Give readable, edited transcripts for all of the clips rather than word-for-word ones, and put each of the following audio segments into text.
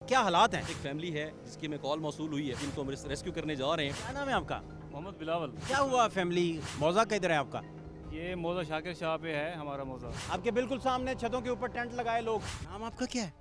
क्या हालात हैं? एक फैमिली है जिसकी हमें कॉल मौसूल हुई है, जिनको हम रेस्क्यू करने जा रहे हैं। क्या नाम है आपका? मोहम्मद बिलावल। क्या हुआ फैमिली? मौजा किधर है आपका? ये मौजा शाकिर शाह पे है हमारा मौजा। आपके बिल्कुल सामने छतों के ऊपर टेंट लगाए लोग। नाम आपका क्या है?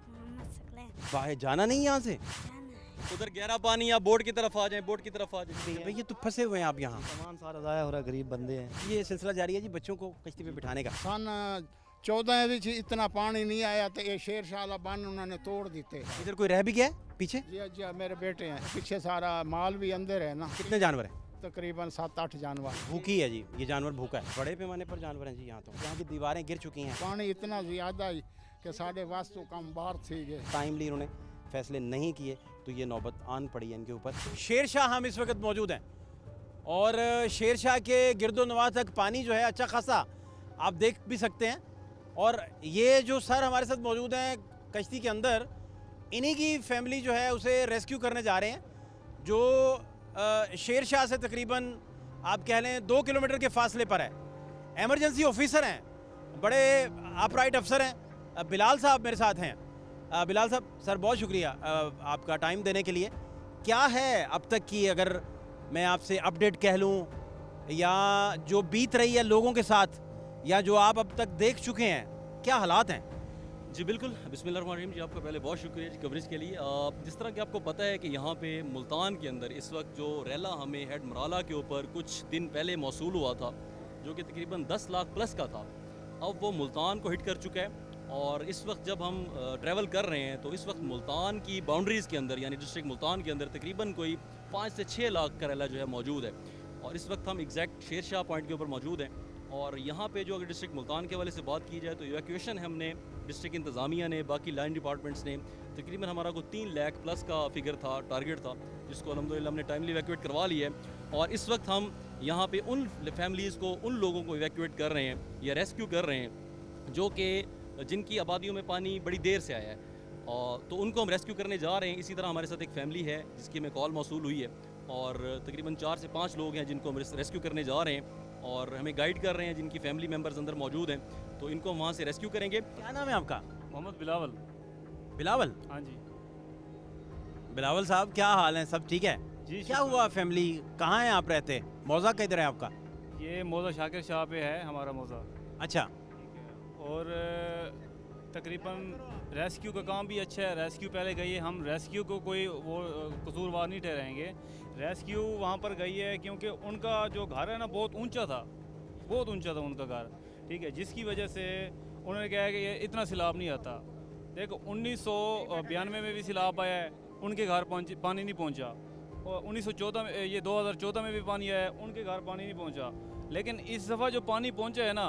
मोहम्मद सकलैन। बाहर जाना नहीं यहाँ से? जाना है। उधर गहरा पानी, या बोट की तरफ आ जाए, बोट की तरफ आ जाए। भाई ये तो फंसे हुए हैं आप यहाँ। सामान सारा ज़ाया हो रहा है, गरीब बंदे हैं। ये सिलसिला जारी है जी बच्चों को कश्ती पे बिठाने का। सन 14 ਵਿੱਚ इतना पानी नहीं आया तो ये शेर शाह बन उन्होंने तोड़ दिते। इधर कोई रह भी गया है पीछे? जी मेरे बेटे हैं पीछे, सारा माल भी अंदर है ना। कितने जानवर हैं? तकरीबन 7-8 जानवर। भूखी है जी, ये जानवर भूखा है। बड़े पैमाने पर जानवर हैं जी यहाँ तो। यहाँ की दीवारें गिर चुकी हैं। पानी इतना ज़्यादा ही कि साढ़े वास्तु कम बाहर थी गए। टाइमली इन्होंने फैसले नहीं किए तो ये नौबत आन पड़ी है इनके ऊपर। शेर शाह हम इस वक्त मौजूद हैं और शेर शाह के गिरदोनवा तक पानी जो है अच्छा खासा आप देख भी सकते हैं। और ये जो सर हमारे साथ मौजूद हैं कश्ती के अंदर, इन्हीं की फैमिली जो है उसे रेस्क्यू करने जा रहे हैं, जो शेर शाह से तकरीबन आप कह लें 2 किलोमीटर के फासले पर है। एमरजेंसी ऑफिसर हैं, बड़े अपराइट अफसर हैं। बिलाल साहब मेरे साथ हैं। बिलाल साहब, सर बहुत शुक्रिया आपका टाइम देने के लिए। क्या है अब तक की, अगर मैं आपसे अपडेट कह लूँ, या जो बीत रही है लोगों के साथ, या जो आप अब तक देख चुके हैं, क्या हालात हैं? जी बिल्कुल, बिस्मिल्लाहिर्रहमानिर्रहीम जी, आपका पहले बहुत शुक्रिया जी कवरेज के लिए। जिस तरह कि आपको पता है कि यहाँ पे मुल्तान के अंदर इस वक्त जो रैला हमें हेड मराला के ऊपर कुछ दिन पहले मौसूल हुआ था, जो कि तकरीबन 10 लाख प्लस का था, अब वो मुल्तान को हिट कर चुका है। और इस वक्त जब हम ट्रैवल कर रहे हैं तो इस वक्त मुल्तान की बाउंड्रीज़ के अंदर, यानी डिस्ट्रिक्ट मुल्तान के अंदर तकरीबन कोई 5 से 6 लाख का रैला जो है मौजूद है। और इस वक्त हम एग्जैक्ट शेर शाह पॉइंट के ऊपर मौजूद हैं। और यहाँ पे जो अगर डिस्ट्रिक्ट मुल्तान के हवाले से बात की जाए तो इवैक्यूएशन हमने डिस्ट्रिक्ट इंतज़ामिया ने, बाकी लाइन डिपार्टमेंट्स ने, तकरीबन हमारा को 3 लाख प्लस का फिगर था, टारगेट था, जिसको अल्हम्दुलिल्लाह हमने टाइमली इवैक्यूएट करवा लिया है। और इस वक्त हम यहाँ पे उन फैमिलीज़ को, उन लोगों को इवैक्यूएट कर रहे हैं या रेस्क्यू कर रहे हैं जो कि जिनकी आबादियों में पानी बड़ी देर से आया है, और तो उनको हम रेस्क्यू करने जा रहे हैं। इसी तरह हमारे साथ एक फैमिली है जिसकी हमें कॉल मौसूल हुई है, और तकरीबन 4 से 5 लोग हैं जिनको हम रेस्क्यू करने जा रहे हैं, और हमें गाइड कर रहे हैं, जिनकी फैमिली मेम्बर्स अंदर मौजूद हैं, तो इनको हम वहाँ से रेस्क्यू करेंगे। क्या नाम है आपका? मोहम्मद बिलावल। बिलावल? हाँ जी बिलावल साहब, क्या हाल है? सब ठीक है जी। क्या हुआ फैमिली? कहाँ हैं आप रहते? मौजा किधर है आपका? ये मौजा शाकिर शाह पे है हमारा मौजा। अच्छा, और तकरीबन रेस्क्यू का काम भी अच्छा है। रेस्क्यू पहले गई है, हम रेस्क्यू को कोई वो कसूरवार नहीं ठहराएंगे। रेस्क्यू वहाँ पर गई है क्योंकि उनका जो घर है ना बहुत ऊंचा था, बहुत ऊंचा था उनका घर, ठीक है, जिसकी वजह से उन्होंने कहा कि ये इतना सैलाब नहीं आता। देखो 1992 में भी सैलाब आया है, उनके घर पानी नहीं पहुँचा, और 1914 में, ये 2014 में भी पानी आया है, उनके घर पानी नहीं पहुँचा। लेकिन इस दफ़ा जो पानी पहुँचा है ना,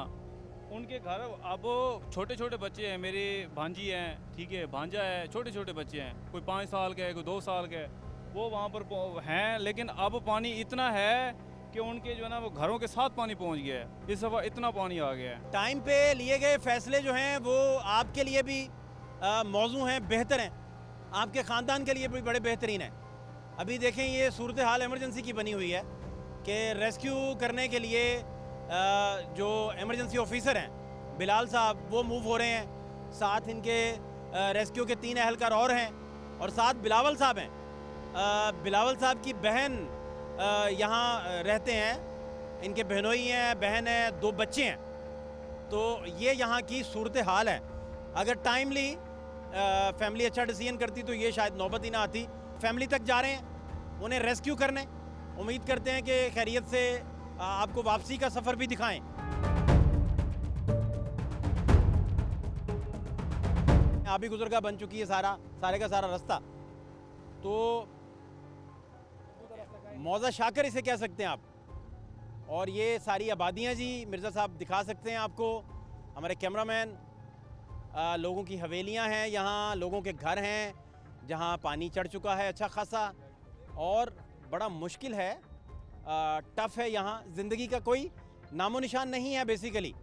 उनके घर अब छोटे छोटे बच्चे हैं, मेरी भांजी हैं, ठीक है, भांजा है, छोटे छोटे बच्चे हैं, कोई 5 साल का है, कोई 2 साल का है, वो वहाँ पर हैं। लेकिन अब पानी इतना है कि उनके जो है ना वो घरों के साथ पानी पहुँच गया है। इस दफ़ा इतना पानी आ गया है। टाइम पे लिए गए फैसले जो हैं वो आपके लिए भी मौजू हैं, बेहतर हैं, आपके ख़ानदान के लिए भी बड़े बेहतरीन हैं। अभी देखें, ये सूरत हाल इमरजेंसी की बनी हुई है कि रेस्क्यू करने के लिए जो इमरजेंसी ऑफिसर हैं बिलाल साहब, वो मूव हो रहे हैं, साथ इनके रेस्क्यू के 3 एहलकार और हैं, और साथ बिलावल साहब हैं। बिलावल साहब की बहन यहाँ रहते हैं, इनके बहनोई हैं, बहन है, 2 बच्चे हैं। तो ये यहाँ की सूरत हाल है। अगर टाइमली फैमिली अच्छा डिसीजन करती तो ये शायद नौबत ही ना आती। फैमिली तक जा रहे हैं उन्हें रेस्क्यू करने, उम्मीद करते हैं कि खैरियत से आपको वापसी का सफ़र भी दिखाएं। आप ही गुजरगा बन चुकी है सारे का सारा रास्ता। तो मौजा शाकर इसे कह सकते हैं आप, और ये सारी आबादियाँ जी मिर्ज़ा साहब दिखा सकते हैं आपको, हमारे कैमरामैन। लोगों की हवेलियाँ हैं यहाँ, लोगों के घर हैं जहाँ पानी चढ़ चुका है अच्छा खासा, और बड़ा मुश्किल है, टफ़ है यहाँ। ज़िंदगी का कोई नामो निशान नहीं है बेसिकली,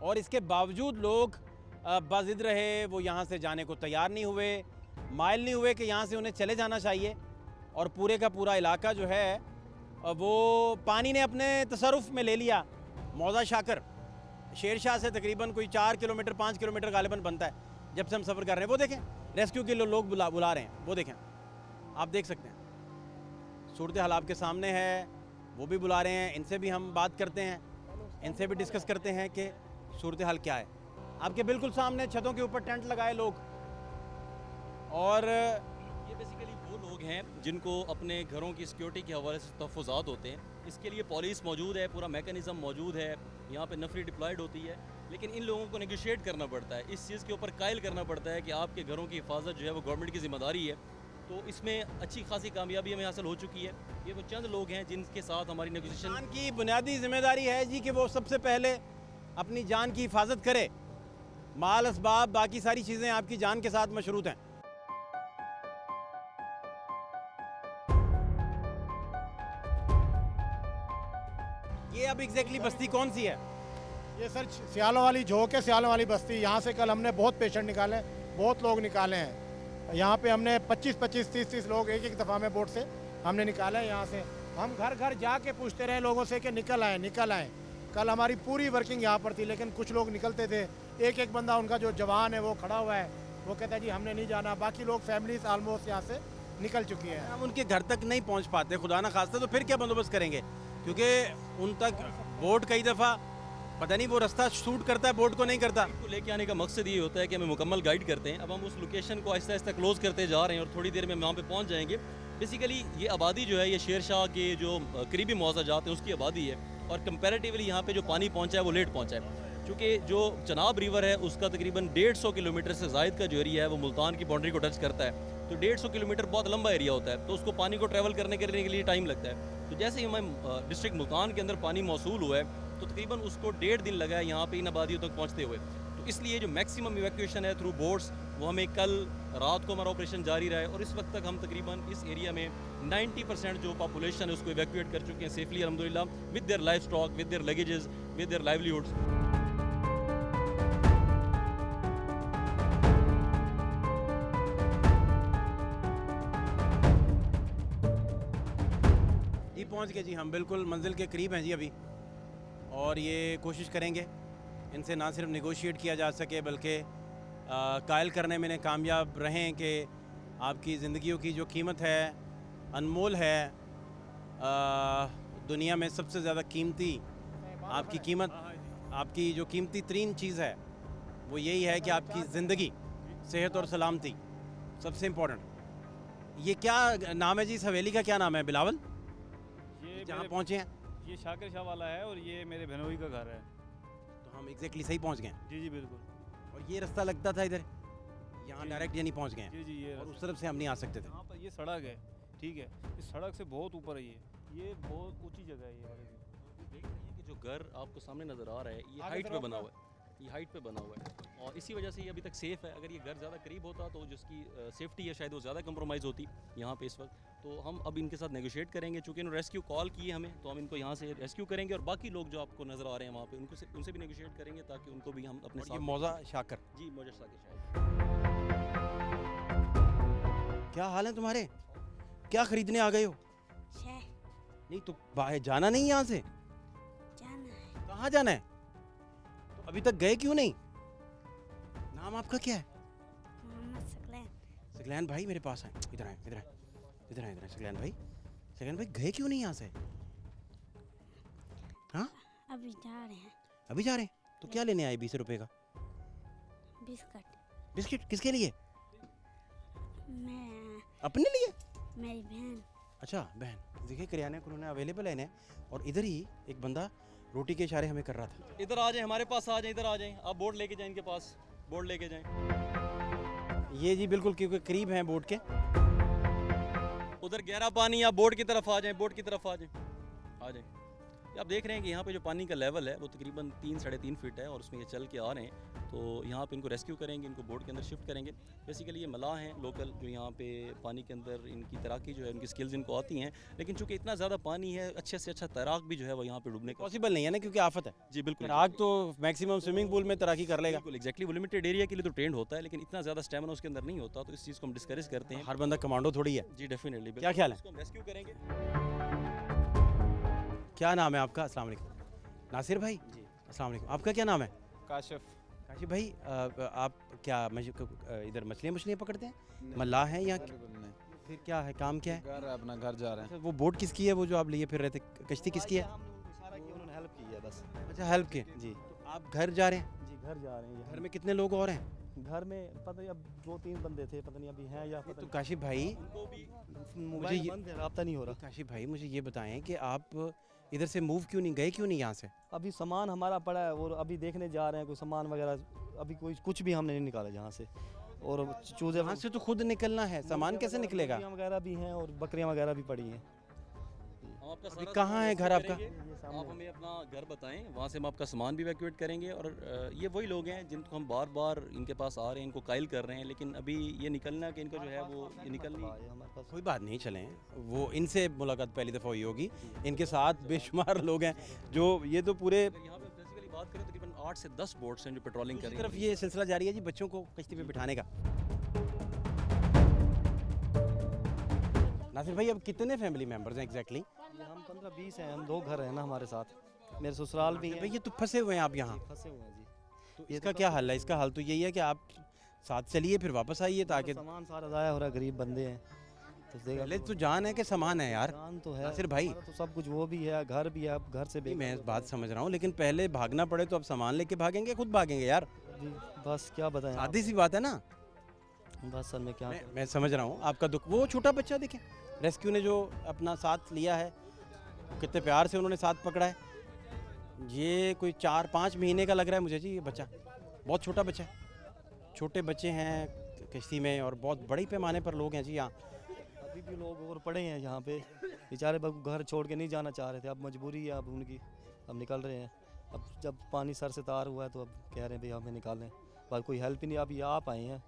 और इसके बावजूद लोग बाज़िद रहे, वो यहाँ से जाने को तैयार नहीं हुए, माइल नहीं हुए कि यहाँ से उन्हें चले जाना चाहिए। और पूरे का पूरा इलाका जो है वो पानी ने अपने तसरुफ़ में ले लिया। मौजा शाकर शेर शाह से तकरीबन कोई 4 किलोमीटर 5 किलोमीटर गालिबन बनता है, जब से हम सफ़र कर रहे हैं। वो देखें रेस्क्यू के लिए लोग बुला रहे हैं, वो देखें, आप देख सकते हैं सूरत हाल आपके सामने है। वो भी बुला रहे हैं, इनसे भी हम बात करते हैं, इनसे भी डिस्कस करते हैं कि सूरत हाल क्या है। आपके बिल्कुल सामने छतों के ऊपर टेंट लगाए लोग, और ये बेसिकली वो लोग हैं जिनको अपने घरों की सिक्योरिटी के हवाले से तहफ़्फ़ुज़ात होते हैं। इसके लिए पुलिस मौजूद है, पूरा मैकेनिज़्म मौजूद है, यहाँ पे नफरी डिप्लॉयड होती है, लेकिन इन लोगों को नेगोशिएट करना पड़ता है, इस चीज़ के ऊपर कायल करना पड़ता है कि आपके घरों की हिफाजत जो है वो गवर्नमेंट की ज़िम्मेदारी है। तो इसमें अच्छी खासी कामयाबी हमें हासिल हो चुकी है। ये वो चंद लोग हैं जिनके साथ हमारी नेगोशिएशन जान की बुनियादी जिम्मेदारी है जी कि वो सबसे पहले अपनी जान की हिफाजत करे। माल असबाब बाकी सारी चीज़ें आपकी जान के साथ मशरूत हैं। ये अब एग्जैक्टली बस्ती कौन सी है? ये सर सियालों वाली झोंक है, सियालों वाली बस्ती। यहाँ से कल हमने बहुत पेशेंट निकाले, बहुत लोग निकाले हैं। यहाँ पे हमने 25-25, 30-30 लोग एक एक दफ़ा में बोट से हमने निकाले हैं। यहाँ से हम घर घर जाके पूछते रहे लोगों से कि निकल आए निकल आए। कल हमारी पूरी वर्किंग यहाँ पर थी, लेकिन कुछ लोग निकलते थे। एक एक बंदा उनका जो जवान है वो खड़ा हुआ है, वो कहता है जी हमने नहीं जाना। बाकी लोग फैमिलीज आलमोस्ट यहाँ से निकल चुकी है। हम उनके घर तक नहीं पहुंच पाते, खुदा ना खास्ता, तो फिर क्या बंदोबस्त करेंगे? क्योंकि उन तक बोट कई दफ़ा पता नहीं वो रास्ता शूट करता है, बोट को नहीं करता। को लेके आने का मकसद ये होता है कि हमें मुकम्मल गाइड करते हैं। अब हम उस लोकेशन को आहिस्ता आहिस्ता क्लोज़ करते जा रहे हैं और थोड़ी देर में हम वहाँ पे पहुँच जाएंगे। बेसिकली ये आबादी जो है ये शेर शाह के जो करीबी मुआवजा जाते हैं उसकी आबादी है, और कंपैरेटिवली यहाँ पे जो पानी पहुँचा है वो लेट पहुँचा है, क्योंकि जो चनाब रिवर है उसका तकरीबन 150 किलोमीटर से ज़ायद का जो एरिया है वो मुल्तान की बाउंड्री को टच करता है। तो 150 किलोमीटर बहुत लंबा एरिया होता है, तो उसको पानी को ट्रैवल करने के लिए टाइम लगता है। तो जैसे ही हमें डिस्ट्रिक्ट मुल्तान के अंदर पानी मौसूल हुआ है तो तकरीबन उसको 1.5 दिन लगा है यहाँ पे इन आबादियों तक पहुँचते हुए। तो इसलिए जो मैक्सिमम इवैक्यूएशन है थ्रू बोट्स, वो हमें कल रात को हमारा ऑपरेशन जारी रहा है, और इस वक्त तक हम तकरीबन इस एरिया में 90% जो पॉपुलेशन है उसको इवैक्यूएट कर चुके हैं सेफली अल्हम्दुलिल्लाह, with their life stock, with their luggages, with their livelihoods. जी पहुंच गए जी, हम बिल्कुल मंजिल के करीब हैं जी अभी, और ये कोशिश करेंगे इनसे ना सिर्फ नेगोशिएट किया जा सके बल्कि कायल करने में कामयाब रहें कि आपकी ज़िंदगियों की जो कीमत है अनमोल है। दुनिया में सबसे ज़्यादा कीमती आपकी कीमत, आपकी जो कीमती तरीन चीज़ है वो यही है कि आपकी ज़िंदगी, सेहत और सलामती सबसे इम्पोर्टेंट। ये क्या नाम है जी इस हवेली का, क्या नाम है बिलावल, ये जहाँ मेरे- पहुँचे हैं? ये शाकिर शाह वाला है और ये मेरे बहनोई का घर है। तो हम एग्जैक्टली सही पहुँच गए हैं। जी जी बिल्कुल। और ये रास्ता लगता था इधर, यहाँ जी। डायरेक्ट यानी पहुँच गए हैं, जी जी ये और उस तरफ से हम नहीं आ सकते थे। यहाँ पर ये सड़क है, ठीक है, इस सड़क से बहुत ऊपर है ये बहुत ऊंची जगह है ये वाली। देख रहे हैं कि जो घर आपको सामने नज़र आ रहा है ये आगे हाइट पे तरफ बना ना। हुआ है, ये हाइट पे बना हुआ है, और इसी वजह से ये अभी तक सेफ़ है। अगर ये घर ज़्यादा करीब होता तो जिसकी सेफ्टी है शायद वो ज़्यादा कंप्रोमाइज़ होती यहाँ पे इस वक्त। तो हम अब इनके साथ नेगोशिएट करेंगे, चूँकि इन्होंने रेस्क्यू कॉल की है हमें, तो हम इनको यहाँ से रेस्क्यू करेंगे, और बाकी लोग जो आपको नज़र आ रहे हैं वहाँ पे उनसे भी नेगोशिएट करेंगे ताकि उनको भी हम अपने और ये साथ। मौजा शाकर, जी मौजा शाकिर शायद। क्या हाल है तुम्हारे? क्या खरीदने आ गए हो? शह नहीं तो बाहर जाना नहीं यहाँ से? जाना है। कहाँ जाना है? तो अभी तक गए क्यों नहीं? नाम आपका क्या है? मोहम्मद सकलैन। सकलैन भाई मेरे पास आए, इधर आए, इधर आए, इधर आए, इधर आए। सकलैन भाई, सकलैन भाई गए क्यों नहीं यहाँ से? हाँ अभी जा रहे हैं। अभी जा रहे हैं? तो क्या लेने आए 20 रुपए का बिस्कुट। बिस्किट? किसके लिए? मैं अपने लिए? मेरी बहन। अच्छा बहन, देखिए करियाने को उन्होंने अवेलेबल है इन्हें, और इधर ही एक बंदा रोटी के इशारे हमें कर रहा था। इधर आ जाएं, हमारे पास आ जाएं, इधर आ जाएं, आप बोर्ड लेके जाएं, इनके पास बोर्ड लेके जाएं। ये जी बिल्कुल क्योंकि करीब हैं बोट के। उधर गहरा पानी, आप बोर्ड की तरफ आ जाएं, बोर्ड की तरफ आ जाएं, आ जाएं। ये आप देख रहे हैं कि यहाँ पे जो पानी का लेवल है वो तकरीबन 3-3.5 फीट है, और उसमें ये चल के आ रहे हैं। तो यहाँ पे इनको रेस्क्यू करेंगे, इनको बोट के अंदर शिफ्ट करेंगे। बेसिकली ये मलाह हैं लोकल, जो यहाँ पे पानी के अंदर इनकी तैराकी जो है, उनकी स्किल्स इनको आती हैं, लेकिन चूँकि इतना ज़्यादा पानी है, अच्छे से अच्छा तैराक भी जो है वो यहाँ पे डूबने का। पॉसिबल नहीं है ना, क्योंकि आफत है। जी बिल्कुल। आग तो मैक्सिमम स्विमिंग पूल में तैराकी कर लेगा। बिल्कुल एग्जैक्टली, वो लिमिटेड एरिया के लिए तो ट्रेंड होता है, लेकिन इतना ज़्यादा स्टेमिना उसके अंदर नहीं होता, तो इस चीज़ को हम डिस्करेज करते हैं। हर बंदा कमांडो थोड़ी है। जी डेफिनेटली। क्या ख्याल है? इसको हम रेस्क्यू करेंगे। क्या नाम है आपका? अस्सलाम वालेकुम। नासिर भाई जी अस्सलाम वालेकुम। आपका क्या नाम है? काशिफ। काशिफ भाई आप क्या इधर मछलियाँ पकड़ते हैं, मल्लाह हैं या फिर क्या है, काम क्या है? घर अपना घर जा रहे हैं। अच्छा, वो बोट किसकी है, वो जो आप लिए फिर रहे थे, कश्ती किसकी है? सारा किया, उन्होंने हेल्प की है बस। अच्छा, हेल्प के जी आप घर जा रहे हैं? जी घर जा रहे हैं। घर में कितने लोग और हैं? घर में पता नहीं, अब 2-3 बंदे थे, पता नहीं अभी हैं या पता तो काशिफ भाई नहीं। मुझे मोबाइल ये- बंद है, राब्ता नहीं हो रहा। काशिफ भाई मुझे ये बताएं कि आप इधर से मूव क्यों नहीं गए, क्यों नहीं यहाँ से? अभी सामान हमारा पड़ा है और अभी देखने जा रहे हैं कोई सामान वगैरह, अभी कोई कुछ भी हमने नहीं निकाला जहाँ से। और चूजे यहाँ से तो खुद निकलना है, सामान कैसे निकलेगा? मुर्गियाँ वगैरह भी हैं और बकरियाँ वगैरह भी पड़ी हैं। हम आपका अभी सारा कहाँ सामान है rescue घर आपका? करेंगे। ये सामने आप हमें अपना घर बताएं, वहाँ से हम आपका सामान भी इवैक्यूएट करेंगे। और ये वही लोग हैं जिनको हम बार बार इनके पास आ रहे हैं, इनको कायल कर रहे हैं, लेकिन अभी ये निकलना कि इनका जो है वो ये निकल नहीं। ये हमारे पास कोई बात नहीं, चलें, वो इनसे मुलाकात पहली दफ़ा हुई होगी, इनके साथ बेशुमार लोग हैं जो ये तो पूरे यहाँ पे बेसिकली बात करें तकरीबन 8 से 10 बोट्स हैं जो पेट्रोलिंग कर दूसरी रही तरफ हैं। ये सिलसिला जारी है जी बच्चों को कश्ती पे बिठाने का। नासिर भाई अब कितने फैमिली मेंबर्स हैं एग्जैक्टली? ये हम 15-20 हैं, हम 2 घर हैं ना हमारे साथ, मेरे ससुराल भी हैं। भाई ये तो फंसे हुए हैं आप यहाँ, फंसे हुए हैं जी। तो इसका क्या हल है? इसका हल तो यही है कि आप साथ चलिए फिर वापस आइए, ताकि सामान सारा ज़ाया हो रहा है, गरीब बंदे हैं तो देगा पहले तो जान है कि सामान है यार। जान तो है नासिर भाई हमारा तो सब कुछ, वो भी है, घर भी है, अब घर से नहीं, मैं बेघर इस बात समझ रहा हूँ, लेकिन पहले भागना पड़े तो अब सामान लेके भागेंगे, खुद भागेंगे यार, जी। बस क्या बताएं आप? आधी सी बात है ना। बस सर मैं क्या मैं समझ रहा हूँ आपका दुख। वो छोटा बच्चा देखें, रेस्क्यू ने जो अपना साथ लिया है, कितने प्यार से उन्होंने साथ पकड़ा है। ये कोई 4-5 महीने का लग रहा है मुझे जी ये बच्चा, बहुत छोटा बच्चा है। छोटे बच्चे हैं कश्ती में और बहुत बड़ी पैमाने पर लोग हैं जी यहाँ। अभी भी लोग और पड़े हैं यहाँ पे, बेचारे घर छोड़ के नहीं जाना चाह रहे थे, अब मजबूरी है अब उनकी, अब निकल रहे हैं। अब जब पानी सर से तार हुआ है तो अब कह रहे हैं भाई हमें निकालें, पर कोई हेल्प ही नहीं। अभी आप आए हैं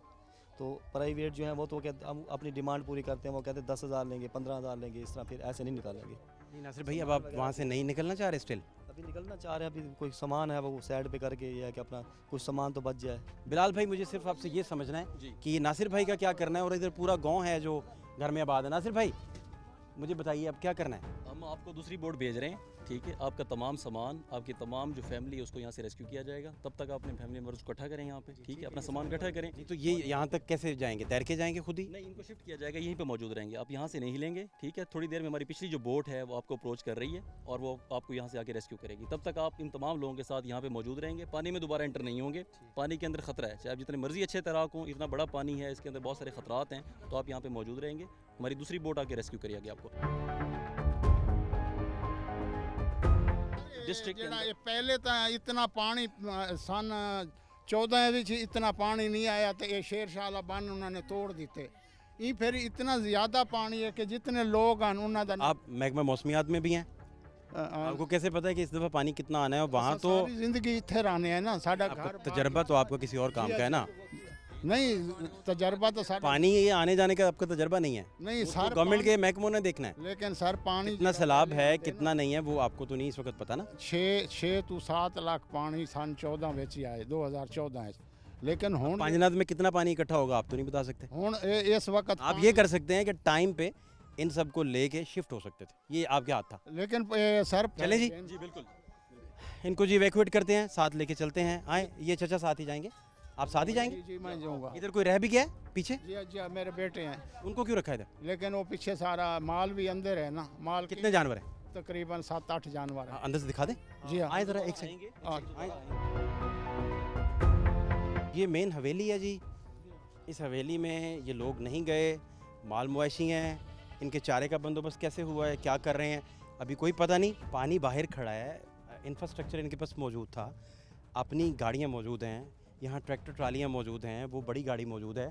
तो प्राइवेट जो है वो तो कहते हम अपनी डिमांड पूरी करते हैं, वो कहते 10,000 लेंगे, 15,000 लेंगे, इस तरह फिर ऐसे नहीं निकालेंगे। नहीं नासिर भाई, अब आप वहाँ से नहीं निकलना चाह रहे स्टिल? अभी निकलना चाह रहे हैं, अभी कोई सामान है वो साइड पे करके, या कि अपना कुछ सामान तो बच जाए। बिलाल भाई मुझे सिर्फ आपसे ये समझना है जी। कि नासिर भाई का क्या करना है, और इधर पूरा गाँव है जो घर में आबाद है। नासिर भाई मुझे बताइए अब क्या करना है? हम आपको दूसरी बोट भेज रहे हैं, ठीक है? आपका तमाम सामान, आपकी तमाम जो फैमिली है उसको यहाँ से रेस्क्यू किया जाएगा। तब तक आप अपने फैमिली मेम्बर्स को इकट्ठा करें यहाँ पे, ठीक है? अपना सामान इकट्ठा करें। नहीं तो ये यहाँ तक कैसे जाएंगे, तैर के जाएंगे खुद ही? नहीं, इनको शिफ्ट किया जाएगा, यहीं पे मौजूद रहेंगे, आप यहाँ से नहीं लेंगे, ठीक है? थोड़ी देर में हमारी पिछली जो बोट है वो आपको अप्रोच कर रही है और वो आपको यहाँ से आके रेस्क्यू करेगी। तब तक आप इन तमाम लोगों के साथ यहाँ पे मौजूद रहेंगे, पानी में दोबारा एंटर नहीं होंगे। पानी के अंदर खतरा है, चाहे आप जितने मर्जी अच्छे तैराक हों, इतना बड़ा पानी है, इसके अंदर बहुत सारे खतरात हैं, तो आप यहाँ पे मौजूद रहेंगे। हमारी दूसरी बोट आके रेस्क्यू करेगी आपको। डिस्ट्रिक्ट के ਜਿਹੜਾ अंदर ਇਹ ਪਹਿਲੇ ਤਾਂ ਇਤਨਾ ਪਾਣੀ ਸਨ 14 ਵਿੱਚ ਇਤਨਾ ਪਾਣੀ ਨਹੀਂ ਆਇਆ ਤੇ ਇਹ ਸ਼ੇਰਸ਼ਾਹ ਵਾਲਾ ਬੰਨ ਉਹਨਾਂ ਨੇ ਤੋੜ ਦਿੱਤੇ। ਇਹ ਫਿਰ ਇਤਨਾ ਜ਼ਿਆਦਾ ਪਾਣੀ ਹੈ ਕਿ जितने लोग हैं ਉਹਨਾਂ ਦਾ आप महकमा मौसमियात में भी हैं, आपको कैसे पता है कि इस दफ़ा पानी कितना आना है? और वहाँ तो ਸਾਰੀ ਜ਼ਿੰਦਗੀ ਇੱਥੇ रहने हैं ना, ਸਾਡਾ आपका घर तजर्बा तो आपका किसी और काम का है ना। नहीं तजर्बा तो साਡਾ पानी ये आने जाने का आपका तजर्बा नहीं है, नहीं वो सर तो गवर्नमेंट के महकमों ने देखना है। लेकिन सर पानी कितना सैलाब है कितना नहीं है वो आपको तो नहीं इस वक्त पता ना। 6 ਤੋਂ 7 ਲੱਖ ਪਾਣੀ सन 14 ਵਿੱਚ ਹੀ ਆਏ 2014 ਵਿੱਚ। लेकिन ਹੁਣ पांचनाथ में कितना पानी इकट्ठा होगा आप तो नहीं बता सकते। ਹੁਣ ਇਸ वक्त आप ये कर सकते हैं कि टाइम पे इन सबको लेके शिफ्ट हो सकते थे, ये आपके हाथ था। लेकिन सर चले जी। जी बिल्कुल। इनको जी इवैक्यूएट करते हैं, साथ लेके चलते हैं। आए ये चाचा साथ ही जाएंगे, आप साथ ही जाएंगे? जी मैं जाऊँगा। इधर कोई रह भी गया है पीछे? जी मेरे बेटे हैं, उनको क्यों रखा है इधर? लेकिन वो पीछे सारा माल भी अंदर है ना। माल कितने जानवर हैं? तकरीबन 7-8 जानवर हैं। अंदर से दिखा दें। जी हाँ। आए ज़रा एक सेकंड। और ये मेन हवेली है जी। इस हवेली में ये लोग नहीं गए, माल मुआशी हैं, इनके चारे का बंदोबस्त कैसे हुआ है, क्या कर रहे हैं, अभी कोई पता नहीं। पानी बाहर खड़ा है, इंफ्रास्ट्रक्चर इनके पास मौजूद था, अपनी गाड़ियाँ मौजूद हैं, यहाँ ट्रैक्टर ट्रालियाँ मौजूद हैं, वो बड़ी गाड़ी मौजूद है,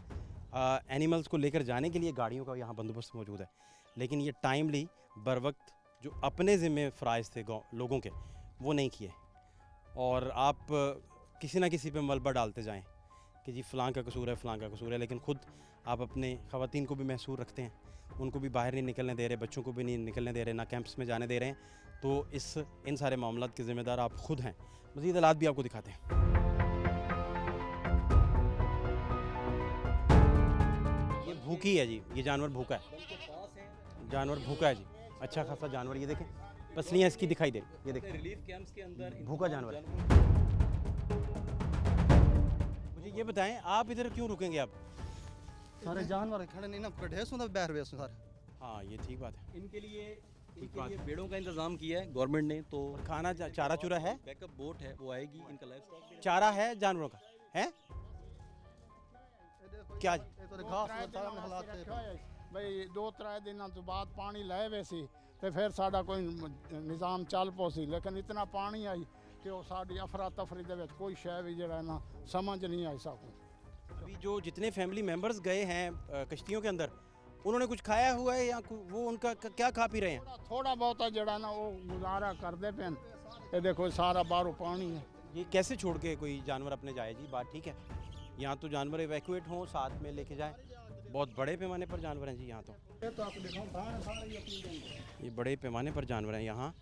एनिमल्स को लेकर जाने के लिए गाड़ियों का यहाँ बंदोबस्त मौजूद है। लेकिन ये टाइमली बर वक्त जो अपने ज़िम्मे फ़राइज़ थे लोगों के वो नहीं किए। और आप किसी ना किसी पे मलबा डालते जाएं कि जी फ़लाँ का कसूर है, फ़लाँ का कसूर है, लेकिन ख़ुद आप अपने ख़वातीन को भी महसूर रखते हैं, उनको भी बाहर नहीं निकलने दे रहे, बच्चों को भी नहीं निकलने दे रहे, ना कैंप्स में जाने दे रहे हैं। तो इन सारे मामलात के ज़िम्मेदार आप ख़ुद हैं। मज़ीद हालात भी आपको दिखाते हैं। ये भूखी है जी, ये जानवर भूखा है, जानवर भूखा है जी, अच्छा खासा जानवर। ये देखें पसलियाँ इसकी दिखाई दे रही, ये देखें रिलीफ कैंप्स के अंदर भूखा जानवर है। ये बताएं आप इधर क्यों रुकेंगे आप? सारे जानवर खड़े नहीं ना कटे सुंदर बैर वे सारे हाँ ये ठीक बात है। इनके लिए पेड़ों का इंतजाम किया है गवर्नमेंट ने, तो खाना चारा चूरा है, बैकअप बोट है वो आएगी, इनका लाइफ स्टॉक चारा है जानवरों का है क्या? घास हालात भाई 2-3 दिन तो बाद पानी लाए वे सी तो फिर साडा कोई निज़ाम चल पो सी, लेकिन इतना पानी आई कि वो साडी अफरा तफरी दे विच कोई शय भी जेड़ा ना समझ नहीं आई सकू। अभी जो जितने फैमिली मेंबर्स गए हैं कश्तियों के अंदर, उन्होंने कुछ खाया हुआ है या वो उनका क्या खा पी रहे हैं? थोड़ा बहुत जड़ा ना वो गुजारा करते पे। ये देखो सारा बाहरों पानी है। ये कैसे छोड़ के कोई जानवर अपने जाए जी? बात ठीक है, यहाँ तो जानवर इवैक्यूएट हों साथ में लेके जाएं, बहुत बड़े पैमाने पर जानवर हैं जी यहाँ तो। ये बड़े पैमाने पर जानवर हैं यहाँ,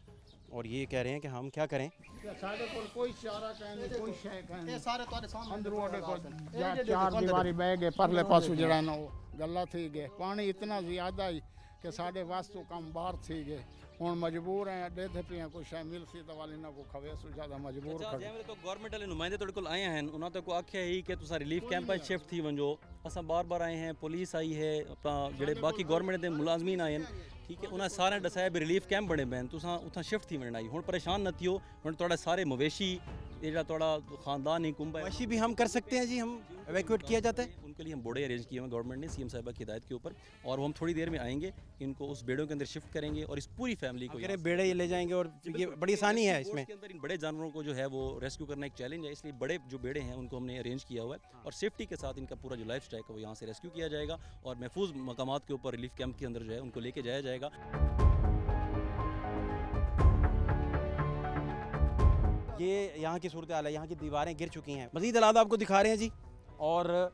और ये कह रहे हैं कि हम क्या करें? साडे कोल कोई चारा कहने कोई शय कहने ये सारे तुम्हारे सामने अंदरों देखो चार दीवारी बह गए, परले पासों जड़ा ना वो गला थी गए, पानी इतना ज़्यादा ही कि साढ़े वास्तु कम बाहर थी गए। हुण मजबूर हैं अड्डे थे पे कोई शय मिल सी तो वाली ना को खवे सु ज़्यादा मजबूर अच्छा खड़े। जैसे तो गवर्नमेंट वाले नुमाइंदे तोड़े कोल आए हैं, उन्होंने तो को आख्या ही कि तुसा रिलीफ कैंप शिफ्ट थी वंजो। असां बार आए हैं, पुलिस आई है, अपना जेड़े बाकी गवर्नमेंट दे मुलाजमीन आए हैं, ठीक है, उन्हें सारे दसाया भी रिलीफ कैंप बने पे तुसा उथा शिफ्ट थी वनना आई। हुण परेशान न थियो, हुण थोड़ा सारे मवेशी जेड़ा थोड़ा खानदान ही कुंभ है वैसी भी हम कर सकते हैं जी, हम इवैक्यूएट किया जाता है। उनके लिए हम बोड़े अरेंज किए हुए गवर्नमेंट ने सीएम साहिबा की हिदायत के ऊपर, और वो हम थोड़ी देर में आएंगे, इनको उस बेड़ों के अंदर शिफ्ट करेंगे और इस पूरी फैमिली को अगर बेड़े ले जाएंगे, और ये बड़ी आसानी है इसमें। के अंदर इन बड़े जानवरों को जो है वो रेस्क्यू करना एक चैलेंज है, इसलिए बड़े जो बेड़े हैं उनको हमने अरेंज किया हुआ है, और सेफ्टी के साथ इनका पूरा जो लाइफ स्टाइल है वो यहाँ से रेस्क्यू किया जाएगा और महफूज मकामात के ऊपर रिलीफ कैंप के अंदर जो है उनको लेके जाया जाएगा। ये यहाँ की सूरत हाल है, यहाँ की दीवारें गिर चुकी हैं। मज़ीद हालात आपको दिखा रहे हैं जी, और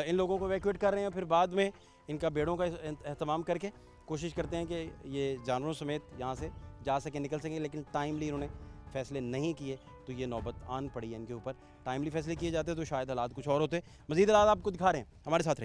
इन लोगों को इवैक्यूएट कर रहे हैं, फिर बाद में इनका बेड़ों का एहतमाम करके कोशिश करते हैं कि ये जानवरों समेत यहाँ से जा सकें, निकल सकें, लेकिन टाइमली इन्होंने फ़ैसले नहीं किए तो ये नौबत आन पड़ी है इनके ऊपर। टाइमली फ़ैसले किए जाते तो शायद हालात कुछ और होते। मज़ीद हालात आपको दिखा रहे हैं, हमारे साथ रहिए।